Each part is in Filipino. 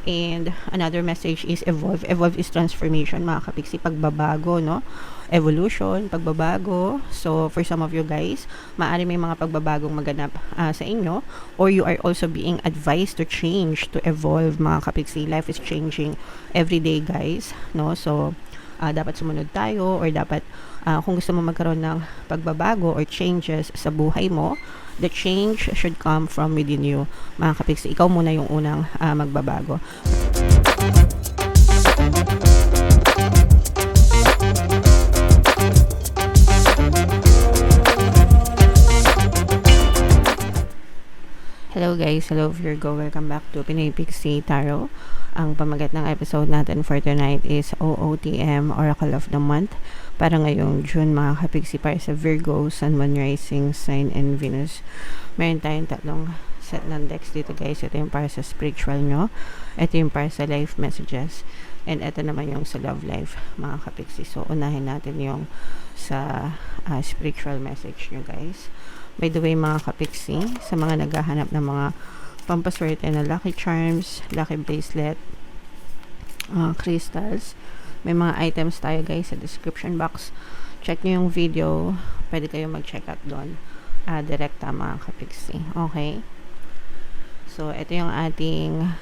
And another message is evolve. Evolve is transformation, mga kapiksi, pagbabago, no? Evolution, pagbabago. So, for some of you guys, maaari may mga pagbabagong maganap sa inyo, or you are also being advised to change, to evolve, mga kapiksi. Life is changing every day, guys, no? So, dapat sumunod tayo, or dapat kung gusto mo magkaroon ng pagbabago or changes sa buhay mo, the change should come from within you, mga kapiksi. Ikaw muna yung unang magbabago. Hello guys, hello Virgo, welcome back to Pinoy Pixie Tarot. Ang pamagat ng episode natin for tonight is OOTM, Oracle of the Month, para ngayong June, mga kapiksi, para sa Virgo, Sun, Moon, Rising, Sign, and Venus. Meron tayong tatlong set ng decks dito guys. Ito yung para sa spiritual nyo, ito yung para sa life messages, and ito naman yung sa love life, mga kapiksi. So unahin natin yung sa spiritual message nyo guys. By the way, mga kapiksi, sa mga naghahanap ng mga pampaswerte na lucky charms, lucky bracelet, crystals, may mga items tayo guys sa description box. Check nyo yung video, pwede kayo mag-check out doon direkta, mga kapiksi. Okay, so ito yung ating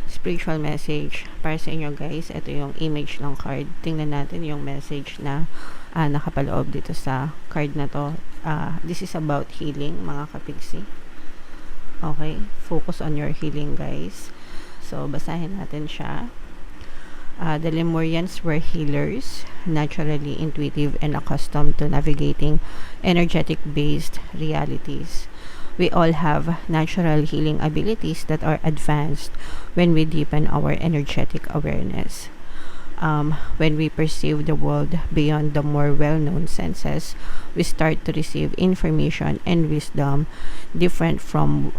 spiritual message para sa inyo guys. Ito yung image ng card. Tingnan natin yung message na nakapaloob dito sa card na to. This is about healing, mga kapiksi. Okay, focus on your healing guys. So basahin natin siya. The Lemurians were healers, naturally intuitive and accustomed to navigating energetic-based realities. We all have natural healing abilities that are advanced when we deepen our energetic awareness. When we perceive the world beyond the more well-known senses, we start to receive information and wisdom different from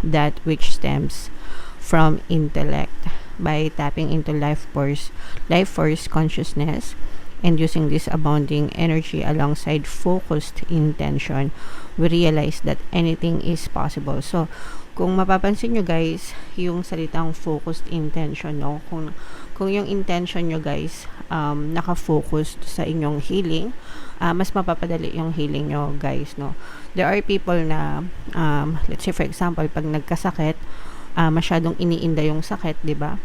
that which stems from intellect. By tapping into life force consciousness, and using this abounding energy alongside focused intention, we realize that anything is possible. So, kung mapapansin nyo guys, yung salitang focused intention, no? Kung yung intention nyo guys, naka-focused sa inyong healing, mas mapapadali yung healing nyo guys, no? There are people na, let's say for example, pag nagkasakit, masyadong iniinda yung sakit, di ba?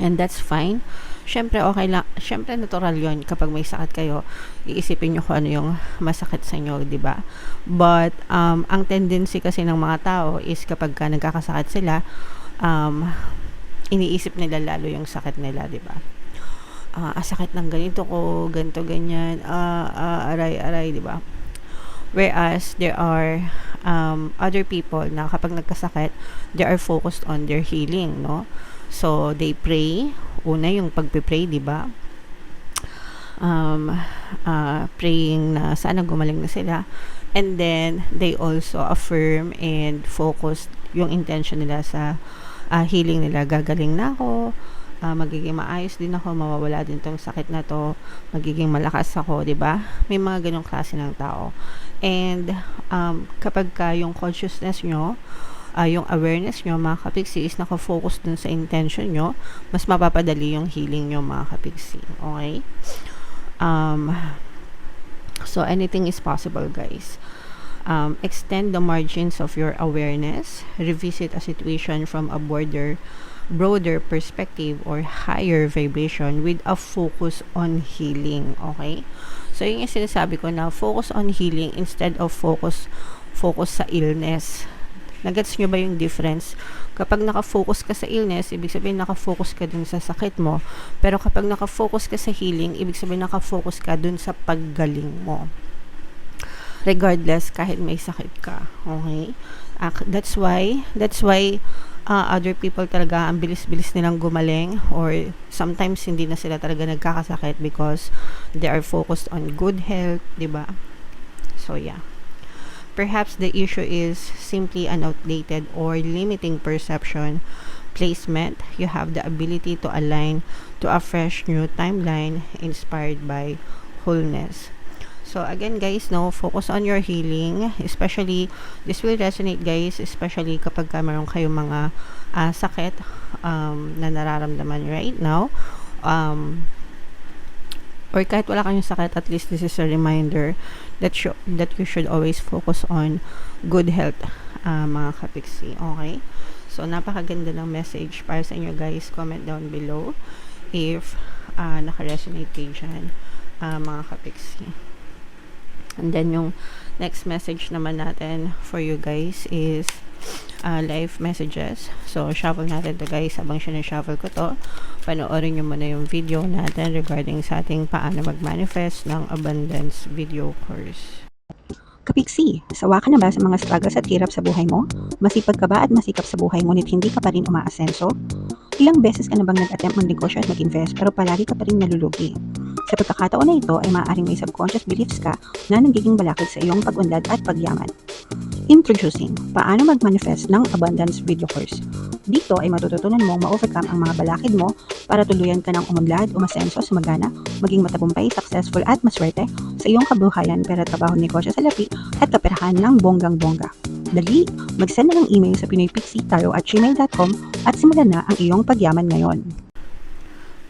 And that's fine. Syempre okay lang, syempre natural 'yon kapag may sakit kayo, iisipin niyo kung ano yung masakit sa inyo, 'di ba? But ang tendency kasi ng mga tao is kapag nagkakasakit sila, iniisip nila lalo yung sakit nila, 'di ba? Sakit ng ganito ko, ganito ganyan, aray, 'di ba? Whereas there are other people na kapag nagkasakit, they are focused on their healing, no? So they pray. Una yung pagpe-pray, di ba? Praying na sana gumaling na sila. And then they also affirm and focus yung intention nila sa healing nila. Gagaling na ako, magiging maayos din ako, mawawala din tong sakit na to, magiging malakas ako, di ba? May mga ganong klase ng tao. And kapag yung consciousness nyo, yung awareness nyo, mga kapiksi, is nakafocus dun sa intention nyo, mas mapapadali yung healing nyo, mga kapiksi. Okay? So anything is possible, guys. Extend the margins of your awareness, revisit a situation from a broader perspective or higher vibration with a focus on healing. Okay? So yun yung sinasabi ko na focus on healing instead of focus sa illness. Nagets nyo ba yung difference? Kapag nakafocus ka sa illness, ibig sabihin nakafocus ka dun sa sakit mo. Pero kapag nakafocus ka sa healing, ibig sabihin nakafocus ka dun sa paggaling mo. Regardless, kahit may sakit ka. Okay? That's why other people talaga, ang bilis-bilis nilang gumaling, or sometimes hindi na sila talaga nagkakasakit because they are focused on good health, diba? So, yeah. Perhaps the issue is simply an outdated or limiting perception placement. You have the ability to align to a fresh new timeline inspired by wholeness. So again guys, no, focus on your healing, especially this will resonate guys, especially kapag meron kayong mga sakit na nararamdaman right now, or kahit wala kayong sakit, at least this is a reminder that you should always focus on good health, mga kapiksi. Okay, so napakaganda ng message para sa inyo guys. Comment down below if naka-resonate kayo dyan, mga kapiksi. And then yung next message naman natin for you guys is live messages. So shuffle natin to guys. Habang sinashuffle ko to, panoorin nyo muna yung video natin regarding sa ating paano mag-manifest ng abundance video course. Kapiksi, sawa ka na ba sa mga struggles at hirap sa buhay mo? Masipag ka ba at masikap sa buhay ngunit hindi ka pa rin umaasenso? Ilang beses ka na bang nag-attempt mag-negosyo at mag-invest pero palagi ka pa rin nalulugi? Sa pagkakataon na ito ay maaaring may subconscious beliefs ka na nagiging balakid sa iyong pag-unlad at pagyaman. Introducing, paano mag-manifest ng abundance video course. Dito ay matututunan mong ma-overcome ang mga balakid mo para tuluyan ka ng umunlad, umasenso, sumagana, maging matagumpay, successful at maswerte sa iyong kabuhayan, pera, trabaho, negosyo, salapi at kaperahan ng bonggang-bongga. Dali, mag-send na ng email sa pinoypixitaro@gmail.com at simulan na ang iyong pagyaman ngayon.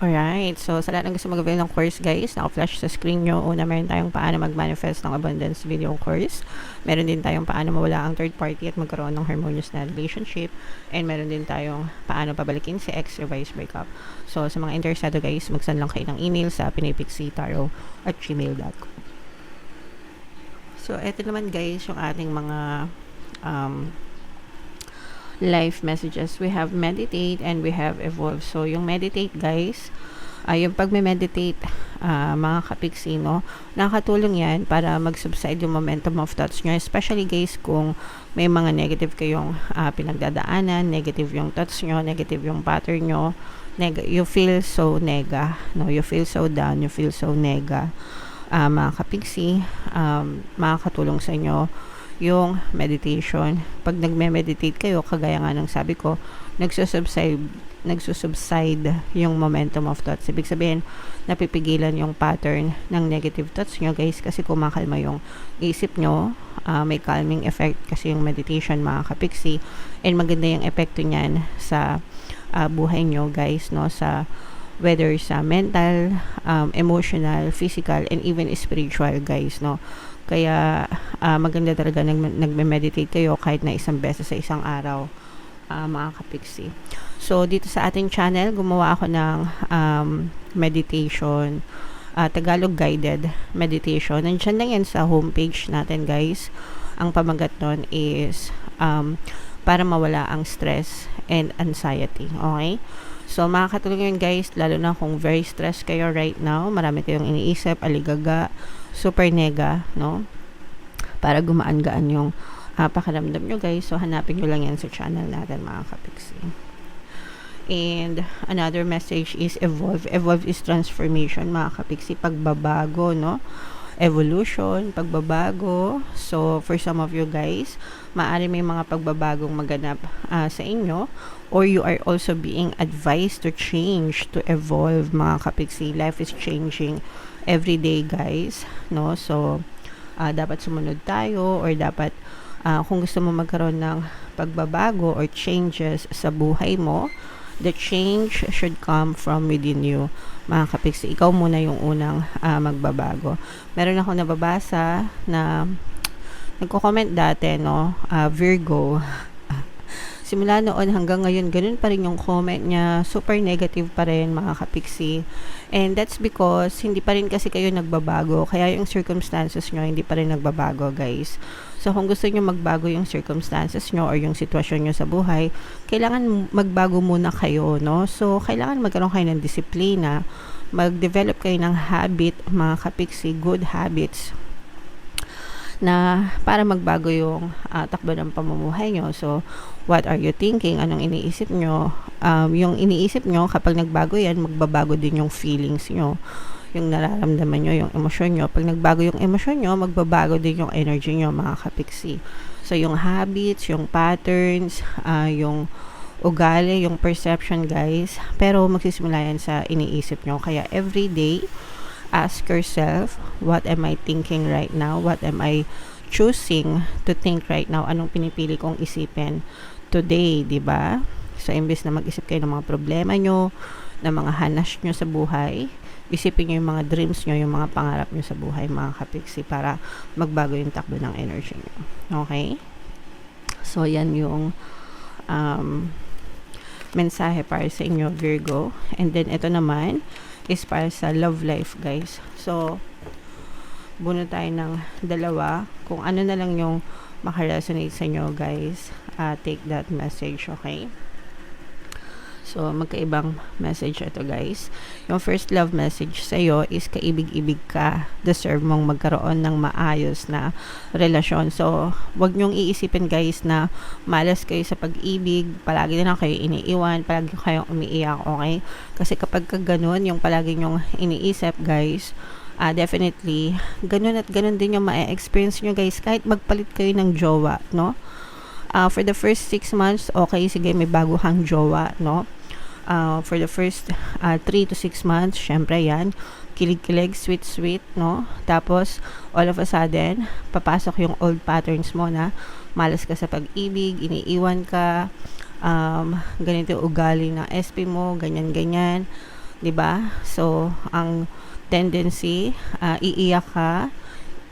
Alright, so sa lahat ng gusto mag-avail ng course guys, naka-flash sa screen nyo. Una, meron tayong paano mag-manifest ng abundance video course. Meron din tayong paano mawala ang third party at magkaroon ng harmonious na relationship. And meron din tayong paano pabalikin si ex revised breakup. So sa mga interesado guys, mag-send lang kayo ng email sa pinoypixitaro@gmail.com. So eto naman guys, yung ating mga life messages. We have meditate and we have evolve. So yung meditate guys, yung pagme-meditate, mga kapiksi, no, nakakatulong yan para mag-subside yung momentum of thoughts nyo, especially guys kung may mga negative kayong pinagdadaanan, negative yung thoughts nyo, negative yung pattern nyo, you feel so nega, no, you feel so down, you feel so nega, mga kapiksi, makakatulong sa inyo yung meditation. Pag nagme-meditate kayo, kagaya nga ng sabi ko, nagsusubside yung momentum of thoughts. Ibig sabihin, napipigilan yung pattern ng negative thoughts nyo guys, kasi kumakalma yung isip nyo. May calming effect kasi yung meditation, mga kapiksi, and maganda yung epekto nyan sa buhay nyo guys, no, sa whether sa mental, emotional, physical, and even spiritual guys, no. Kaya maganda talaga nagme-meditate kayo kahit na isang beses sa isang araw, mga kapiksi. So dito sa ating channel, gumawa ako ng meditation, Tagalog guided meditation. Nandiyan lang yan sa homepage natin guys. Ang pamagat nun is para mawala ang stress and anxiety. Okay? So makakatulong yun guys, lalo na kung very stressed kayo right now, marami kayong iniisip, aligaga, super nega, no? Para gumaan-gaan yung pakiramdam nyo guys. So hanapin nyo lang yan sa channel natin, mga kapiksi. And another message is evolve. Evolve is transformation, mga kapiksi, pagbabago, no? Evolution, pagbabago. So for some of you guys, maaari may mga pagbabagong maganap sa inyo, or you are also being advised to change, to evolve, mga kapiksi. Life is changing every day guys, no? So dapat sumunod tayo, or dapat kung gusto mo magkaroon ng pagbabago or changes sa buhay mo, the change should come from within you, mga kapiksi. Ikaw muna yung unang magbabago. Meron ako nababasa na nagko-comment dati, no, Virgo. Simula noon hanggang ngayon, ganun pa rin yung comment niya. Super negative pa rin, mga kapiksi. And that's because hindi pa rin kasi kayo nagbabago. Kaya yung circumstances nyo, hindi pa rin nagbabago, guys. So, kung gusto nyo magbago yung circumstances nyo or yung sitwasyon nyo sa buhay, kailangan magbago muna kayo, no? So, kailangan magkaroon kayo ng disiplina. Mag-develop kayo ng habit, mga kapiksi, good habits, na para magbago yung takbo ng pamumuhay nyo. So, what are you thinking? Anong iniisip nyo? Yung iniisip nyo, kapag nagbago yan, magbabago din yung feelings nyo, yung nararamdaman nyo, yung emosyon nyo. Pag nagbago yung emosyon nyo, magbabago din yung energy nyo, mga kapiksi. So, yung habits, yung patterns, yung ugali, yung perception, guys. Pero magsisimula yan sa iniisip nyo. Kaya everyday, ask yourself, what am I thinking right now? What am I choosing to think right now? Anong pinipili kong isipin today, di ba? So, imbes na mag-isip kayo ng mga problema nyo, ng mga hanas nyo sa buhay, isipin nyo yung mga dreams nyo, yung mga pangarap nyo sa buhay, mga kapiksi, para magbago yung takbo ng energy nyo. Okay? So, yan yung mensahe para sa inyo, Virgo. And then, ito naman is para sa love life, guys. So, buno tayo ng dalawa. Kung ano na lang yung makaresonate sa inyo, guys, take that message, okay? So, magkaibang message ito, guys. Yung first love message sa'yo is kaibig-ibig ka. Deserve mong magkaroon ng maayos na relasyon. So, wag nyong iisipin, guys, na malas kayo sa pag-ibig. Palagi na lang kayo iniiwan. Palagi kayong umiiyak, okay? Kasi kapag ganun, yung palagi nyong iniisip, guys, definitely, ganun at ganun din yung ma-experience nyo, guys. Kahit magpalit kayo ng jowa, no? For the first 6 months, okay, sige, may bago kang jowa, no? For the first 3 to 6 months, syempre yan, kilig-kilig, sweet-sweet, no? Tapos, all of a sudden, papasok yung old patterns mo na malas ka sa pag-ibig, iniiwan ka, ganito yung ugali ng SP mo, ganyan-ganyan, 'di ba? So, ang tendency, iiyak ka,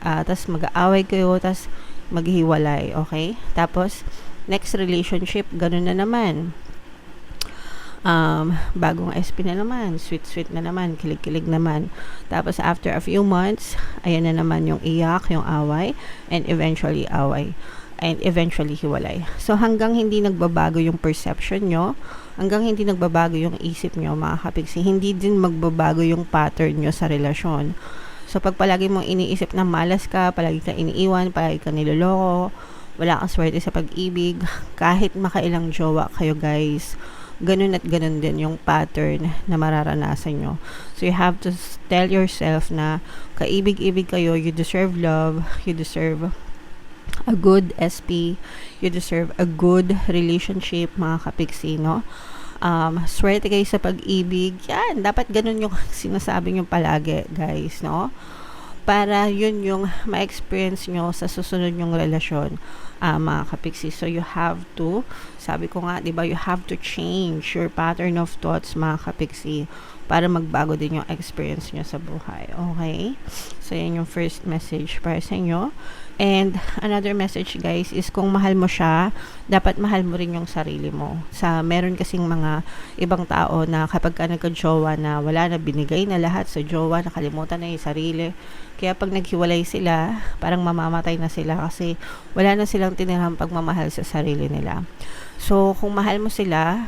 tas mag-aaway kayo, tas maghiwalay, okay? Tapos, next relationship, ganun na naman. Bagong SP na naman, sweet-sweet na naman, kilig-kilig naman. Tapos, after a few months, ayan na naman yung iyak, yung away, and eventually away. And eventually hiwalay. So, hanggang hindi nagbabago yung perception nyo, hanggang hindi nagbabago yung isip nyo, mga kapiksi, hindi din magbabago yung pattern nyo sa relasyon. So, pag palagi mong iniisip na malas ka, palagi ka iniiwan, palagi ka niloloko, wala kang swerte sa pag-ibig, kahit makailang jowa kayo, guys, ganun at ganun din yung pattern na mararanasan nyo. So, you have to tell yourself na kaibig-ibig kayo, you deserve love, you deserve a good SP, you deserve a good relationship, mga kapiksi, no? Swerte kayo sa pag-ibig, yan, dapat ganun yung sinasabi nyo palagi, guys, no? Para yun yung ma-experience nyo sa susunod yung relasyon, mga kapiksi. So, you have to, sabi ko nga, diba, you have to change your pattern of thoughts, mga kapiksi, para magbago din yung experience nyo sa buhay. Okay? So, yan yung first message para sa inyo. And, another message, guys, is kung mahal mo siya, dapat mahal mo rin yung sarili mo. Meron kasing mga ibang tao na kapag ka nagka-jowa na wala na, binigay na lahat sa jowa, nakalimutan na yung sarili. Kaya pag naghiwalay sila, parang mamamatay na sila kasi wala na silang tinirang pagmamahal sa sarili nila. So, kung mahal mo sila,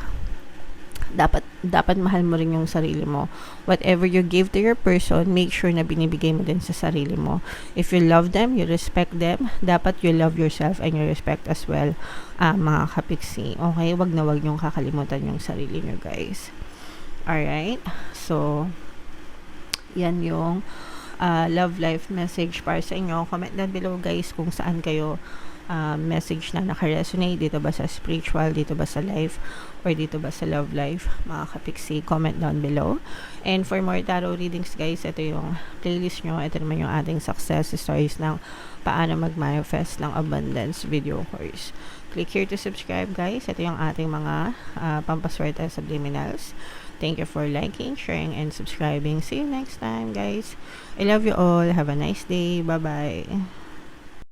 dapat mahal mo rin yung sarili mo. Whatever you give to your person, make sure na binibigay mo din sa sarili mo. If you love them, you respect them, dapat you love yourself and you respect as well, mga kapiksi. Okay? Wag na wag niyong kakalimutan yung sarili niyo, guys. Alright? So, yan yung love life message para sa inyo. Comment down below, guys, kung saan kayo message na naka-resonate. Dito ba sa spiritual, dito ba sa life, or dito ba sa love life, mga kapiksi. Comment down below. And for more tarot readings, guys, ito yung playlist nyo. Ito naman yung ating success stories ng paano mag-manifest ng abundance video course. Click here to subscribe, guys. Ito yung ating mga pampaswerte subliminals. Thank you for liking, sharing, and subscribing. See you next time, guys. I love you all. Have a nice day. Bye-bye.